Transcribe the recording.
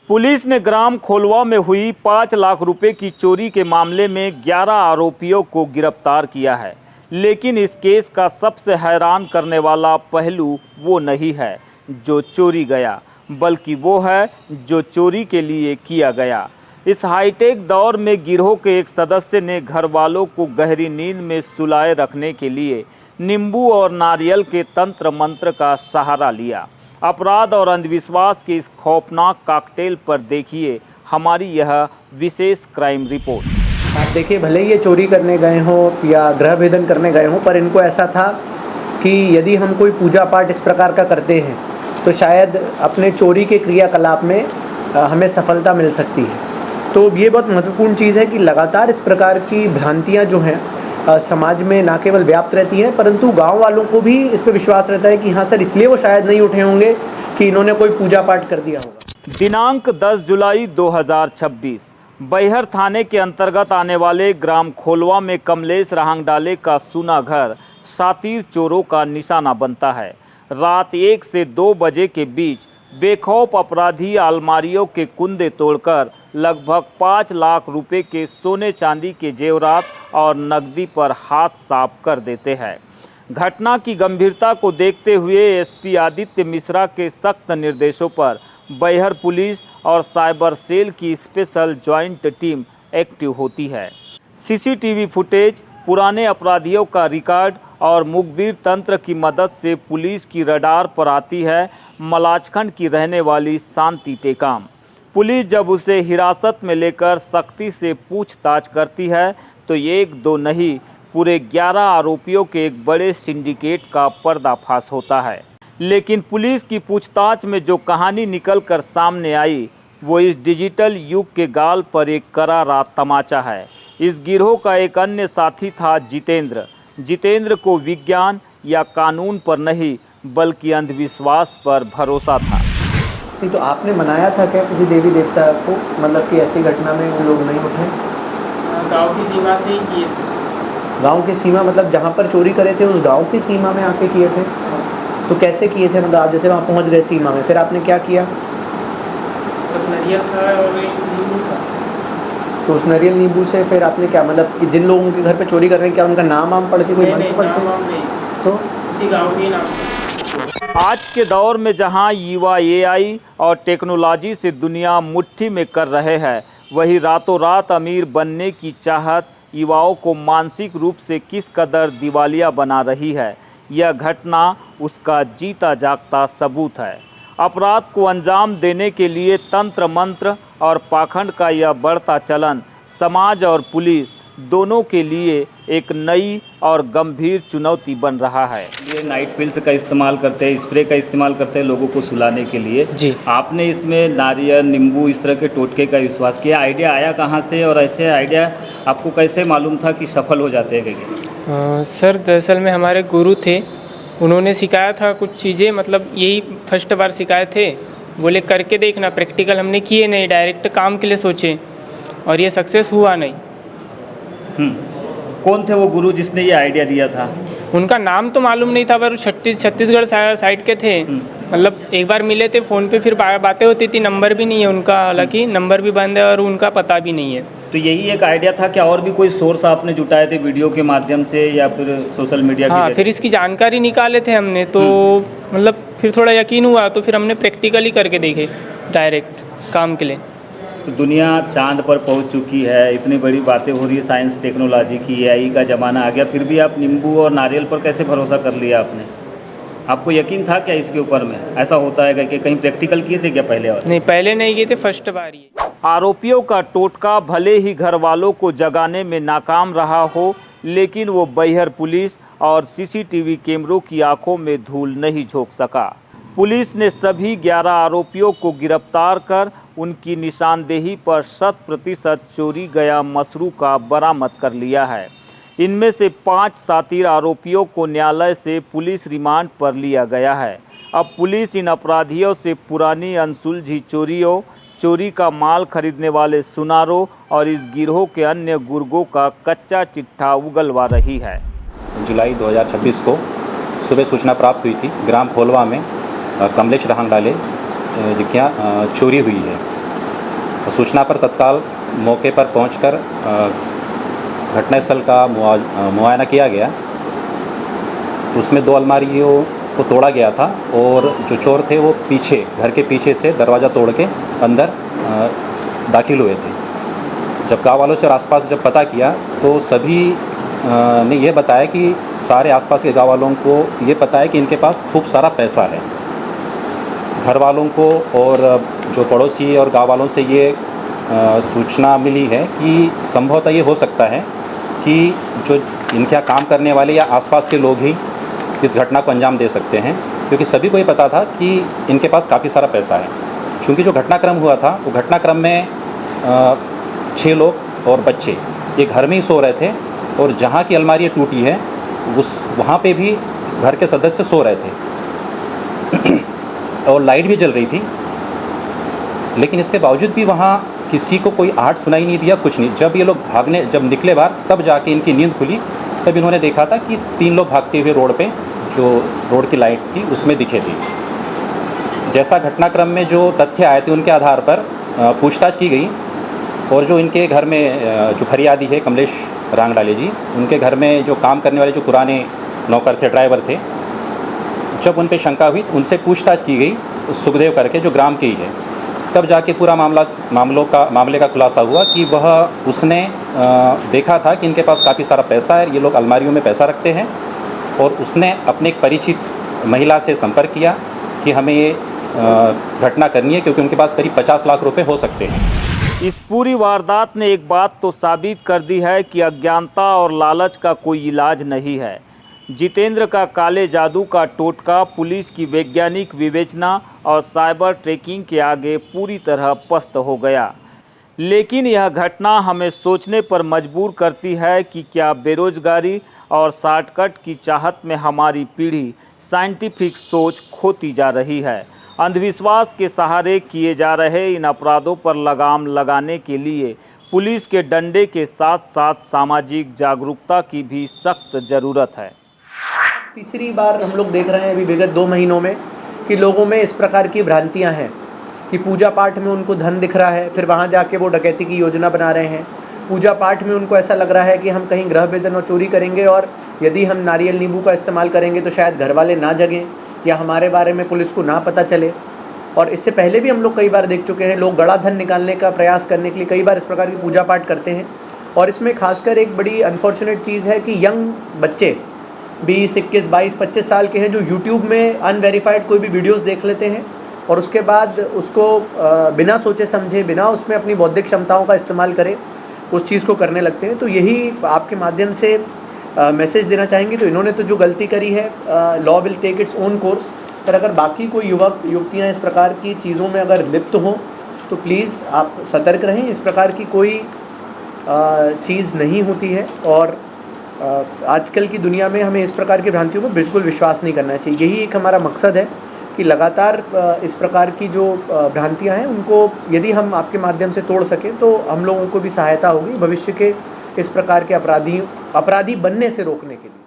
Police ने ग्राम खोलवा में हुई 5 लाख रुपए की चोरी के मामले में 11 आरोपियों को गिरफ्तार किया है। लेकिन इस केस का सबसे हैरान करने वाला पहलू वो नहीं है जो चोरी गया, बल्कि वो है जो चोरी के लिए किया गया। इस हाईटेक दौर में गिरोह के एक सदस्य ने घर वालों को गहरी नींद में सुलाए रखने के लिए नींबू और नारियल के तंत्र मंत्र का सहारा लिया। अपराध और अंधविश्वास के इस खौफनाक कॉकटेल पर देखिए हमारी यह विशेष क्राइम रिपोर्ट। आप देखिए, भले ही ये चोरी करने गए हों या गृह भेदन करने गए हों, पर इनको ऐसा था कि यदि हम कोई पूजा पाठ इस प्रकार का करते हैं तो शायद अपने चोरी के क्रियाकलाप में हमें सफलता मिल सकती है। तो ये बहुत महत्वपूर्ण चीज़ है कि लगातार इस प्रकार की भ्रांतियाँ जो हैं समाज में ना केवल व्याप्त रहती हैं, परंतु गांव वालों को भी इस पर विश्वास रहता है कि हाँ सर, इसलिए वो शायद नहीं उठे होंगे कि इन्होंने कोई पूजा पाठ कर दिया होगा। दिनांक 10 जुलाई 2026 बैहर थाने के अंतर्गत आने वाले ग्राम खोलवा में कमलेश रहांगडाले का सूना घर शातिर चोरों का निशाना बनता है। रात 1 से 2 बजे के बीच बेखौफ अपराधी अलमारियों के कुंदे तोड़कर लगभग 5 लाख रुपए के सोने चांदी के जेवरात और नकदी पर हाथ साफ कर देते हैं। घटना की गंभीरता को देखते हुए एसपी आदित्य मिश्रा के सख्त निर्देशों पर बैहर पुलिस और साइबर सेल की स्पेशल ज्वाइंट टीम एक्टिव होती है। सीसीटीवी फुटेज, पुराने अपराधियों का रिकॉर्ड और मुखबिर तंत्र की मदद से पुलिस की रडार पर आती है मलाजखंड की रहने वाली शांति टेकाम। पुलिस जब उसे हिरासत में लेकर सख्ती से पूछताछ करती है तो एक दो नहीं, पूरे 11 आरोपियों के एक बड़े सिंडिकेट का पर्दाफाश होता है। लेकिन पुलिस की पूछताछ में जो कहानी निकल कर सामने आई वो इस डिजिटल युग के गाल पर एक करारा तमाचा है। इस गिरोह का एक अन्य साथी था जितेंद्र। जितेंद्र को विज्ञान या कानून पर नहीं बल्कि अंधविश्वास पर भरोसा था। नहीं तो आपने मनाया था क्या किसी देवी देवता को, मतलब कि ऐसी घटना में वो लोग नहीं उठे? गांव की सीमा से ही किए थे। गांव की सीमा मतलब जहाँ पर चोरी करे थे उस गांव की सीमा में आके किए थे? तो कैसे किए थे? मतलब आप जैसे वहाँ पहुँच गए सीमा में, फिर आपने क्या किया? नारियल था और एक नींबू था। तो उस नारियल नींबू से फिर आपने क्या, मतलब कि जिन लोगों के घर पे चोरी कर रहे हैं क्या उनका नाम वाम पढ़ के कोई नहीं, नाम नहीं, तो इसी गाँव के नाम। आज के दौर में जहां युवा एआई और टेक्नोलॉजी से दुनिया मुट्ठी में कर रहे हैं, वही रातों रात अमीर बनने की चाहत युवाओं को मानसिक रूप से किस कदर दिवालिया बना रही है, यह घटना उसका जीता जागता सबूत है। अपराध को अंजाम देने के लिए तंत्र मंत्र और पाखंड का यह बढ़ता चलन समाज और पुलिस दोनों के लिए एक नई और गंभीर चुनौती बन रहा है। ये नाइट पिल्स का इस्तेमाल करते हैं, स्प्रे का इस्तेमाल करते हैं लोगों को सुलाने के लिए। जी, आपने इसमें नारियल, नींबू इस तरह के टोटके का विश्वास किया। आइडिया आया कहाँ से और ऐसे आइडिया आपको कैसे मालूम था कि सफल हो जाते हैं? सर दरअसल में हमारे गुरु थे, उन्होंने सिखाया था कुछ चीज़ें, मतलब यही फर्स्ट बार सिखाए थे। बोले करके देखना, प्रैक्टिकल हमने किए नहीं, डायरेक्ट काम के लिए सोचे और ये सक्सेस हुआ नहीं। कौन थे वो गुरु जिसने ये आइडिया दिया था? उनका नाम तो मालूम नहीं था, पर छत्तीसगढ़ साइड के थे। मतलब एक बार मिले थे फ़ोन पे, फिर बातें होती थी। नंबर भी नहीं है उनका, हालांकि नंबर भी बंद है और उनका पता भी नहीं है। तो यही एक आइडिया था क्या? और भी कोई सोर्स आपने जुटाए थे वीडियो के माध्यम से या फिर सोशल मीडिया के? हाँ, फिर इसकी जानकारी निकाले थे हमने, तो मतलब फिर थोड़ा यकीन हुआ, तो फिर हमने प्रैक्टिकली करके देखे डायरेक्ट काम के लिए। तो दुनिया चांद पर पहुंच चुकी है, इतनी बड़ी बातें हो रही है, साइंस टेक्नोलॉजी की, एआई का ज़माना आ गया, फिर भी आप नींबू और नारियल पर कैसे भरोसा कर लिया आपने? आपको यकीन था क्या इसके ऊपर में ऐसा होता है कि कहीं प्रैक्टिकल किए थे क्या पहले? और नहीं, पहले नहीं किए थे, फर्स्ट बार ही। आरोपियों का टोटका भले ही घर वालों को जगाने में नाकाम रहा हो, लेकिन वो बैहर पुलिस और सीसीटीवी कैमरों की आंखों में धूल नहीं झोंक सका। पुलिस ने सभी 11 आरोपियों को गिरफ्तार कर उनकी निशानदेही पर 100% चोरी गया मसरू का बरामद कर लिया है। इनमें से 5 शातिर आरोपियों को न्यायालय से पुलिस रिमांड पर लिया गया है। अब पुलिस इन अपराधियों से पुरानी अनसुलझी चोरियों, चोरी का माल खरीदने वाले सुनारों और इस गिरोह के अन्य गुर्गों का कच्चा चिट्ठा उगलवा रही है। जुलाई 2026 को सुबह सूचना प्राप्त हुई थी ग्राम खोलवा में कमलेश रहांगडाले की चोरी हुई है। सूचना पर तत्काल मौके पर पहुंचकर घटनास्थल का मुआयना किया गया। उसमें 2 अलमारियों को तोड़ा गया था और जो चोर थे वो पीछे, घर के पीछे से दरवाज़ा तोड़ के अंदर दाखिल हुए थे। जब गाँव वालों से और आसपास जब पता किया तो सभी ने यह बताया कि सारे आसपास के गाँव वालों को ये पता है कि इनके पास खूब सारा पैसा है। घर वालों को और जो पड़ोसी और गाँव वालों से ये सूचना मिली है कि संभवतः ये हो सकता है कि जो इनके यहाँ काम करने वाले या आसपास के लोग ही इस घटना को अंजाम दे सकते हैं, क्योंकि सभी को ये पता था कि इनके पास काफ़ी सारा पैसा है। क्योंकि जो घटनाक्रम हुआ था वो घटनाक्रम में 6 लोग और बच्चे ये घर में ही सो रहे थे और जहाँ की अलमारी टूटी है वहाँ पे भी घर के सदस्य सो रहे थे और लाइट भी जल रही थी। लेकिन इसके बावजूद भी वहाँ किसी को कोई आहट सुनाई नहीं दिया, कुछ नहीं। जब ये लोग जब निकले बाहर तब जाके इनकी नींद खुली, तब इन्होंने देखा था कि 3 लोग भागते हुए रोड पे, जो रोड की लाइट थी उसमें दिखे थे। जैसा घटनाक्रम में जो तथ्य आए थे उनके आधार पर पूछताछ की गई और जो इनके घर में जो फरियादी है कमलेश रांगडाले जी, उनके घर में जो काम करने वाले जो पुराने नौकर थे, ड्राइवर थे, जब उन पे शंका हुई उनसे पूछताछ की गई, सुखदेव करके जो ग्राम के ही है, तब जाके पूरा मामले का खुलासा हुआ कि उसने देखा था कि इनके पास काफ़ी सारा पैसा है, ये लोग अलमारियों में पैसा रखते हैं और उसने अपने एक परिचित महिला से संपर्क किया कि हमें ये घटना करनी है क्योंकि उनके पास करीब 50 लाख रुपए हो सकते हैं। इस पूरी वारदात ने एक बात तो साबित कर दी है कि अज्ञानता और लालच का कोई इलाज नहीं है। जितेंद्र का काले जादू का टोटका पुलिस की वैज्ञानिक विवेचना और साइबर ट्रैकिंग के आगे पूरी तरह पस्त हो गया। लेकिन यह घटना हमें सोचने पर मजबूर करती है कि क्या बेरोजगारी और शॉर्टकट की चाहत में हमारी पीढ़ी साइंटिफिक सोच खोती जा रही है। अंधविश्वास के सहारे किए जा रहे इन अपराधों पर लगाम लगाने के लिए पुलिस के डंडे के साथ साथ सामाजिक जागरूकता की भी सख्त ज़रूरत है। तीसरी बार हम लोग देख रहे हैं अभी विगत 2 महीनों में कि लोगों में इस प्रकार की भ्रांतियां हैं कि पूजा पाठ में उनको धन दिख रहा है, फिर वहां जाके वो डकैती की योजना बना रहे हैं। पूजा पाठ में उनको ऐसा लग रहा है कि हम कहीं गृह भेदन और चोरी करेंगे और यदि हम नारियल नींबू का इस्तेमाल करेंगे तो शायद घर वाले ना जगें या हमारे बारे में पुलिस को ना पता चले। और इससे पहले भी हम लोग कई बार देख चुके हैं, लोग बड़ा धन निकालने का प्रयास करने के लिए कई बार इस प्रकार की पूजा पाठ करते हैं। और इसमें खासकर एक बड़ी अनफॉर्चुनेट चीज़ है कि यंग बच्चे 20, 21, 22, 25 साल के हैं जो यूट्यूब में अनवेरीफाइड कोई भी वीडियोस देख लेते हैं और उसके बाद उसको बिना सोचे समझे, बिना उसमें अपनी बौद्धिक क्षमताओं का इस्तेमाल करे उस चीज़ को करने लगते हैं। तो यही आपके माध्यम से मैसेज देना चाहेंगे। तो इन्होंने तो जो गलती करी है, law will take its own course. पर अगर बाकी कोई युवक युवतियाँ इस प्रकार की चीज़ों में अगर लिप्त हों तो प्लीज़ आप सतर्क रहें। इस प्रकार की कोई चीज़ नहीं होती है और आजकल की दुनिया में हमें इस प्रकार की भ्रांतियों पर बिल्कुल विश्वास नहीं करना चाहिए। यही एक हमारा मकसद है कि लगातार इस प्रकार की जो भ्रांतियां हैं उनको यदि हम आपके माध्यम से तोड़ सकें तो हम लोगों को भी सहायता होगी भविष्य के इस प्रकार के अपराधी बनने से रोकने के लिए।